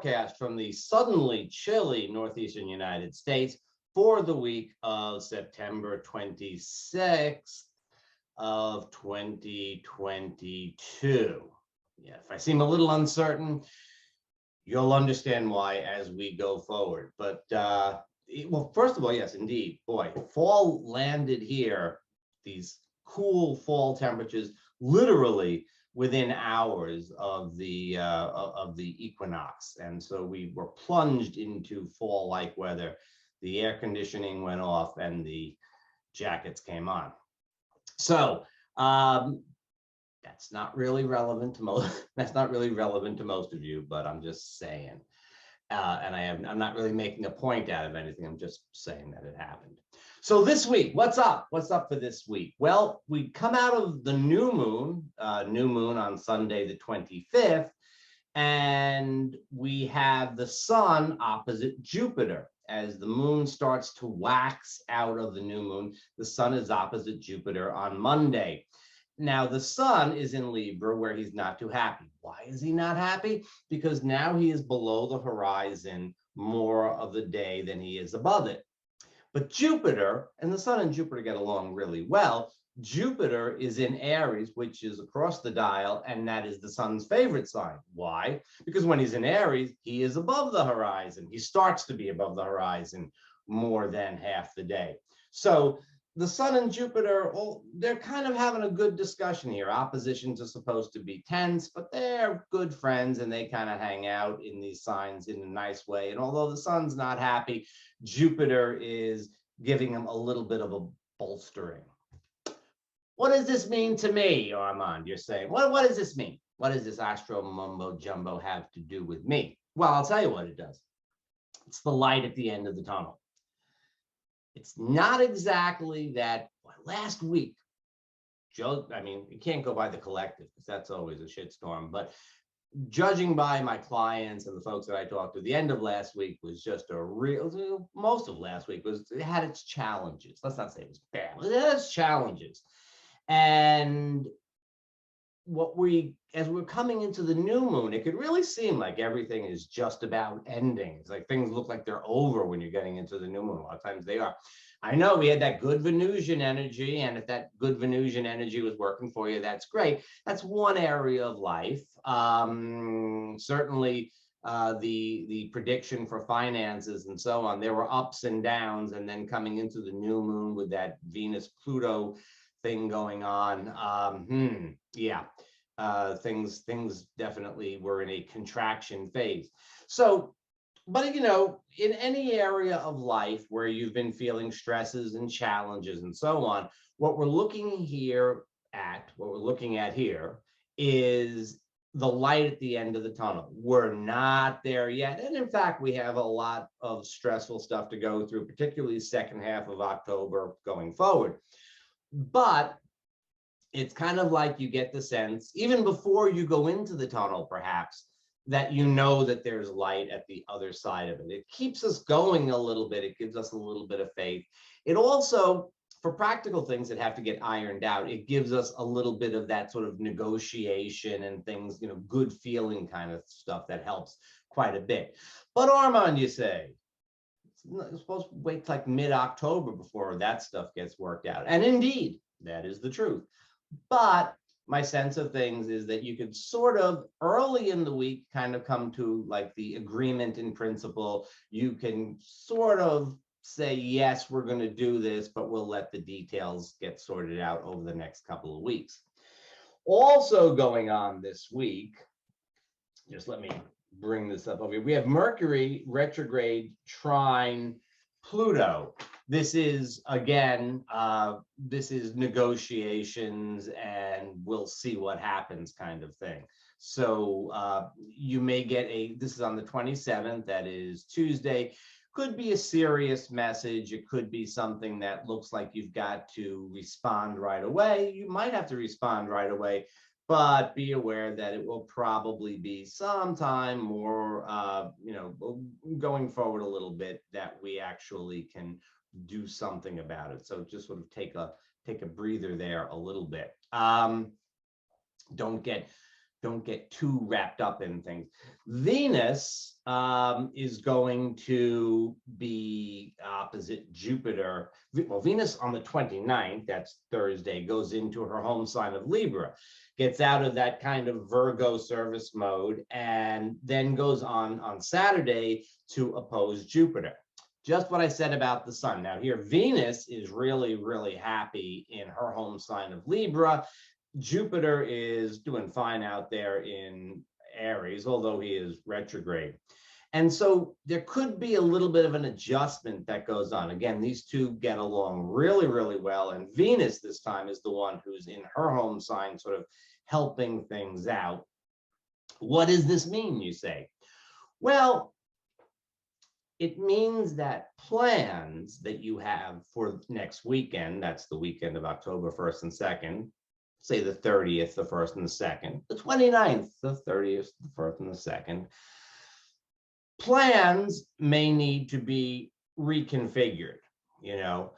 forecast from the suddenly chilly northeastern United States for the week of September 26th of 2022. Yeah, if I seem a little uncertain, you'll understand why as we go forward. But well, first of all, yes, indeed, boy, fall landed here. These cool fall temperatures, literally within hours of the equinox, and so we were plunged into fall-like weather. The air conditioning went off, and the jackets came on. So that's not really relevant to most. That's not really relevant to most of you, but I'm just saying. And I'm not really making a point out of anything. I'm just saying that it happened. So this week, what's up? What's up for this week? Well, we come out of the new moon on Sunday, the 25th, and we have the sun opposite Jupiter. As the moon starts to wax out of the new moon, the sun is opposite Jupiter on Monday. Now, the sun is in Libra, where he's not too happy. Why is he not happy? Because now he is below the horizon more of the day than he is above it. But Jupiter, and the sun and Jupiter get along really well, Jupiter is in Aries, which is across the dial, and that is the sun's favorite sign. Why? Because when he's in Aries, he is above the horizon. He starts to be above the horizon more than half the day. So the sun and Jupiter, well, they're kind of having a good discussion here. Oppositions are supposed to be tense, but they're good friends, and they kind of hang out in these signs in a nice way. And although the sun's not happy, Jupiter is giving him a little bit of a bolstering. What does this mean to me, Armand? You're saying, what does this mean? What does this astro mumbo jumbo have to do with me? Well, I'll tell you what it does. It's the light at the end of the tunnel. It's not exactly that. Last week, Joe, I mean, you can't go by the collective because that's always a shitstorm, but judging by my clients and the folks that I talked to, the end of last week was just a real, most of last week was, it had its challenges. Let's not say it was bad, but it has challenges. And as we're coming into the new moon, it could really seem like everything is just about ending. It's like things look like they're over when you're getting into the new moon. A lot of times they are. I know we had that good Venusian energy, and if that good Venusian energy was working for you, that's great. That's one area of life. Certainly the prediction for finances and so on, there were ups and downs, and then coming into the new moon with that Venus-Pluto thing going on, things definitely were in a contraction phase. So, but in any area of life where you've been feeling stresses and challenges and so on, what we're looking at here is the light at the end of the tunnel. We're not there yet, and in fact, we have a lot of stressful stuff to go through, particularly second half of October going forward. But it's kind of like you get the sense, even before you go into the tunnel, perhaps, that you know that there's light at the other side of it. It keeps us going a little bit. It gives us a little bit of faith. It also, for practical things that have to get ironed out, it gives us a little bit of that sort of negotiation and things, good feeling kind of stuff that helps quite a bit. But Armand, you say, you're supposed to wait like mid-October before that stuff gets worked out. And indeed, that is the truth. But my sense of things is that you could sort of early in the week kind of come to like the agreement in principle. You can sort of say, yes, we're going to do this, but we'll let the details get sorted out over the next couple of weeks. Also going on this week, just let me bring this up over here. We have Mercury retrograde trine Pluto. This is, again, this is negotiations and we'll see what happens kind of thing. So you may get this is on the 27th, that is Tuesday. Could be a serious message. It could be something that looks like you've got to respond right away. You might have to respond right away, but be aware that it will probably be sometime more, going forward a little bit that we actually can do something about it. So just sort of take a breather there a little bit. Don't get don't get too wrapped up in things. Venus is going to be opposite Jupiter. Well, Venus on the 29th, that's Thursday, goes into her home sign of Libra, gets out of that kind of Virgo service mode, and then goes on Saturday to oppose Jupiter. Just what I said about the sun. Now here, Venus is really, really happy in her home sign of Libra. Jupiter is doing fine out there in Aries, although he is retrograde. And so there could be a little bit of an adjustment that goes on. Again, these two get along really, really well. And Venus this time is the one who's in her home sign, sort of helping things out. What does this mean, you say? Well, it means that plans that you have for next weekend, that's the weekend of October 1st and 2nd, say the 30th, the 1st and the 2nd, the 29th, the 30th, the 1st and the 2nd, plans may need to be reconfigured. You know,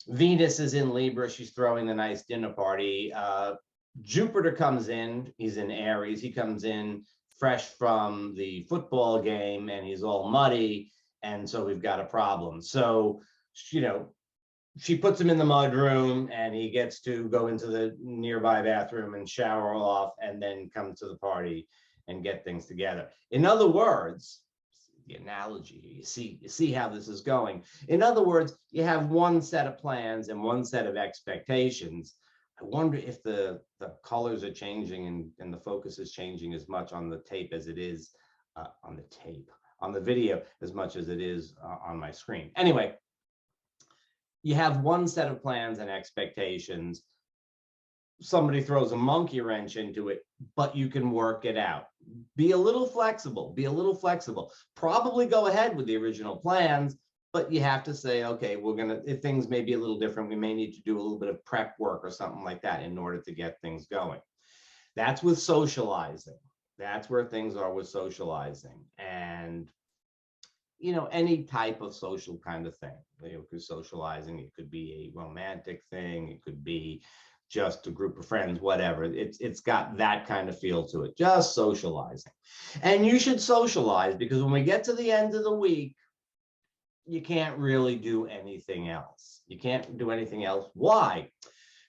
Venus is in Libra, she's throwing a nice dinner party. Jupiter comes in, he's in Aries, he comes in fresh from the football game and he's all muddy, and so we've got a problem. So, you know, she puts him in the mud room and he gets to go into the nearby bathroom and shower off and then come to the party and get things together. In other words, the analogy, you see how this is going. In other words, you have one set of plans and one set of expectations. I wonder if the colors are changing and the focus is changing as much on the tape as it is on the video as much as it is on my screen. Anyway, you have one set of plans and expectations. Somebody throws a monkey wrench into it, but you can work it out. Be a little flexible, Probably go ahead with the original plans, but you have to say, okay, if things may be a little different, we may need to do a little bit of prep work or something like that in order to get things going. That's with socializing. That's where things are with socializing. And you know, any type of social kind of thing. Because socializing, it could be a romantic thing, it could be just a group of friends, whatever. It's got that kind of feel to it, just socializing. And you should socialize, because when we get to the end of the week, you can't really do anything else. You can't do anything else. Why?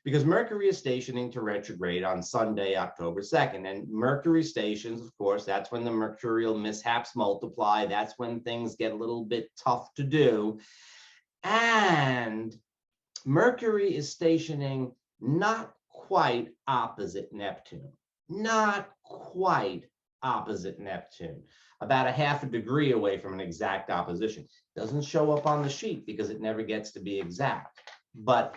Because Mercury is stationing to retrograde on Sunday, October 2nd. And Mercury stations, of course, that's when the mercurial mishaps multiply. That's when things get a little bit tough to do. And Mercury is stationing not quite opposite Neptune. Not quite opposite Neptune. About a half a degree away from an exact opposition. Doesn't show up on the sheet because it never gets to be exact. But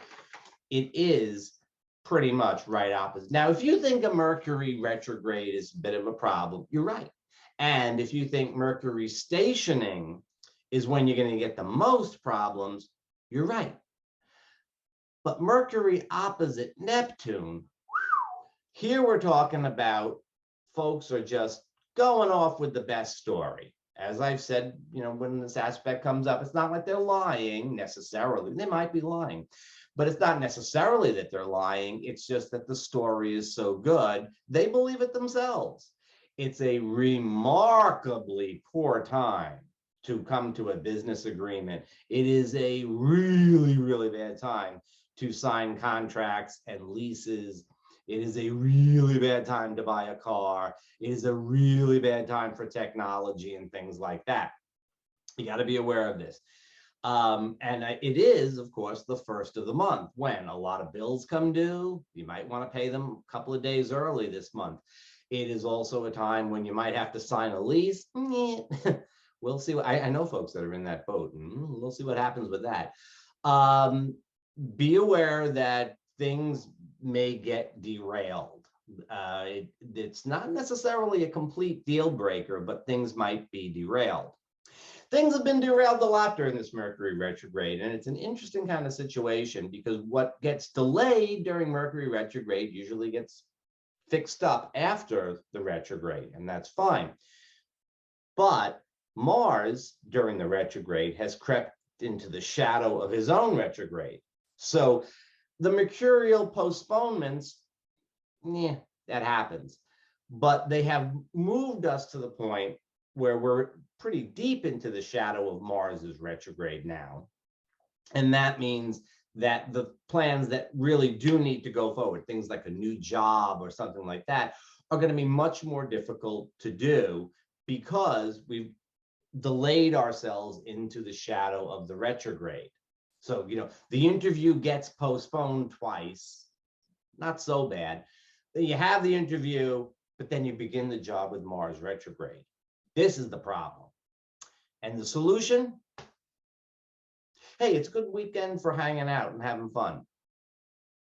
it is pretty much right opposite. Now, if you think a Mercury retrograde is a bit of a problem, you're right. And if you think Mercury stationing is when you're going to get the most problems, you're right. But Mercury opposite Neptune, here we're talking about folks are just going off with the best story. As I've said, you know, when this aspect comes up, it's not like they're lying necessarily. They might be lying. But it's not necessarily that they're lying. It's just that the story is so good, they believe it themselves. It's a remarkably poor time to come to a business agreement. It is a really, really bad time to sign contracts and leases. It is a really bad time to buy a car. It is a really bad time for technology and things like that. You got to be aware of this. It is, of course, the first of the month when a lot of bills come due. You might want to pay them a couple of days early this month. It is also a time when you might have to sign a lease. We'll see. I know folks that are in that boat, and we'll see what happens with that. Be aware that things may get derailed. It's not necessarily a complete deal breaker, but things might be derailed. Things have been derailed a lot during this Mercury retrograde, and it's an interesting kind of situation because what gets delayed during Mercury retrograde usually gets fixed up after the retrograde, and that's fine. But Mars, during the retrograde, has crept into the shadow of his own retrograde. So the mercurial postponements, that happens. but they have moved us to the point where we're pretty deep into the shadow of Mars's retrograde now. And that means that the plans that really do need to go forward, things like a new job or something like that, are going to be much more difficult to do because we've delayed ourselves into the shadow of the retrograde. So, the interview gets postponed twice, not so bad. Then you have the interview, but then you begin the job with Mars retrograde. This is the problem. And the solution? Hey, it's a good weekend for hanging out and having fun.